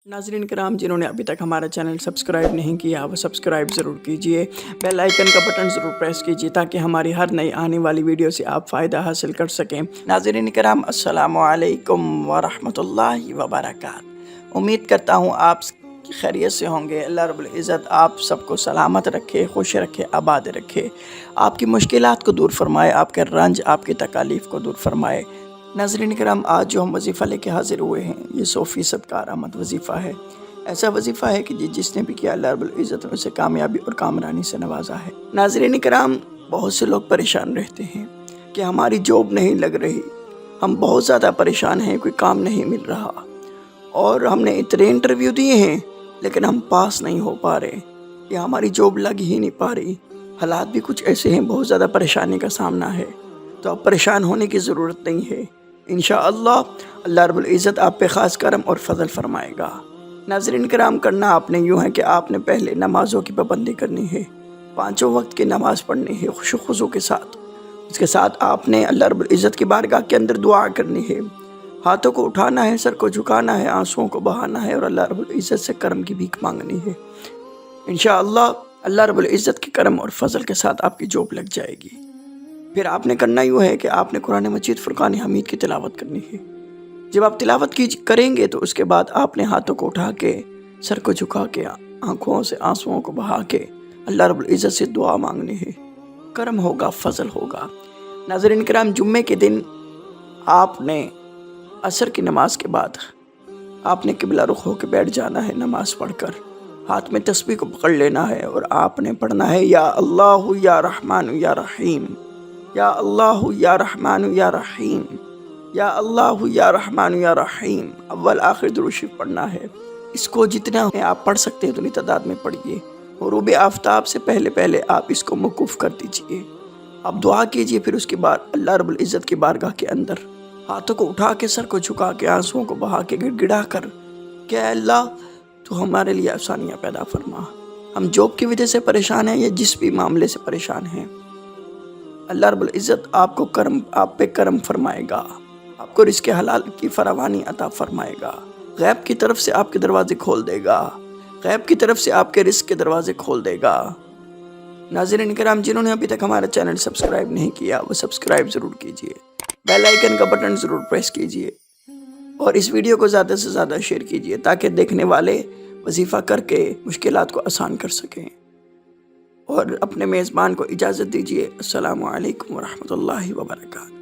नाज़रीन कराम, जिन्होंने अभी तक हमारा चैनल सब्सक्राइब नहीं किया वो सब्सक्राइब ज़रूर कीजिए। बेल आइकन का बटन ज़रूर प्रेस कीजिए ताकि हमारी हर नई आने वाली वीडियो से आप फ़ायदा हासिल कर सकें। नाज़रीन कराम, अस्सलामु अलैकुम व रहमतुल्लाहि व बरकातहू। उम्मीद करता हूँ आप खैरियत से होंगे। अल्लाह रब्बुल इज़्ज़त आप सबको सलामत रखे, खुश रखे, आबाद रखे, आपकी मुश्किलात को दूर फरमाए, आपके रंज आपकी तकालीफ़ को दूर फरमाए। नाज़रीन कराम, आज जो हम वजीफ़ा लेके हाज़िर हुए हैं ये 100% कारआमद वजीफ़ा है। ऐसा वजीफ़ा है कि जिसने भी किया अल्लाह रब्बुल इज़्ज़त ने उसे कामयाबी और कामरानी से नवाजा है। नाज़रीन कराम, बहुत से लोग परेशान रहते हैं कि हमारी जॉब नहीं लग रही, हम बहुत ज़्यादा परेशान हैं, कोई काम नहीं मिल रहा और हमने इतने इंटरव्यू दिए हैं लेकिन हम पास नहीं हो पा रहे या हमारी जॉब लग ही नहीं पा रही। हालात भी कुछ ऐसे हैं, बहुत ज़्यादा परेशानी का सामना है। तो अब परेशान होने की ज़रूरत नहीं है। इंशाअल्लाह अल्लाह रब्बुल इज़्ज़त आप पे ख़ास करम और फजल फरमाएगा। नाज़रीन कराम, करना आपने यूँ है कि आपने पहले नमाज़ों की पाबंदी करनी है, 5 वक्त की नमाज़ पढ़नी है खुशू के साथ। उसके साथ आपने अल्लाह रब्बुल इज़्ज़त की बारगाह के अंदर दुआ करनी है, हाथों को उठाना है, सर को झुकाना है, आंसुओं को बहाना है और अल्लाह रब्बुल इज़्ज़त से करम की भीख मांगनी है। इंशाअल्लाह अल्लाह रब्बुल इज़्ज़त के करम और फजल के साथ आपकी जॉब लग जाएगी। फिर आपने करना यूँ है कि आपने कुरान मजीद फुरकान हमीद की तिलावत करनी है। जब आप तिलावत करेंगे तो उसके बाद आपने हाथों को उठा के, सर को झुका के, आँखों से आंसुओं को बहा के अल्लाह रब्बुल इज़्ज़त से दुआ मांगनी है। करम होगा, फजल होगा। नाज़रीन कराम, जुम्मे के दिन आपने असर की नमाज के बाद आपने किबला रुख होकर बैठ जाना है। नमाज पढ़कर हाथ में तस्बीह को पकड़ लेना है और आपने पढ़ना है या अल्लाह या रहमान या रहीम, या अल्लाह या रहमान या रहीम, या अल्लाह या रहमान या रहीम। अव्वल आखिर दुरूद शरीफ पढ़ना है। इसको जितना आप पढ़ सकते हैं उतनी तादाद में पढ़िए। गुरूब आफ्ताब से पहले पहले आप इसको मौकूफ़ कर दीजिए। आप दुआ कीजिए। फिर उसके बाद अल्लाह रब्बुल इज़्ज़त की बारगाह के अंदर हाथों को उठा के, सर को झुका के, आंसुओं को बहा के, गिड़गिड़ा कर, क्या अल्लाह तो हमारे लिए आसानियाँ पैदा फरमा। हम जॉब की वजह से परेशान हैं या जिस भी मामले से परेशान हैं, अल्लाह रब्बुल इज़्ज़त आपको आप पे करम फरमाएगा, आपको रिज़्क़ हलाल की फरावानी अता फरमाएगा, गैब की तरफ से आपके दरवाजे खोल देगा, गैब की तरफ से आपके रिज़्क़ के दरवाजे खोल देगा। नाज़रीन कराम, जिन्होंने अभी तक हमारा चैनल सब्सक्राइब नहीं किया वो सब्सक्राइब ज़रूर कीजिए, बेल आइकन का बटन ज़रूर प्रेस कीजिए और इस वीडियो को ज़्यादा से ज़्यादा शेयर कीजिए ताकि देखने वाले वजीफ़ा करके मुश्किलात को आसान कर सकें। और अपने मेज़बान को इजाज़त दीजिए। अस्सलामु अलैकुम व रहमतुल्लाहि व बरकातहू।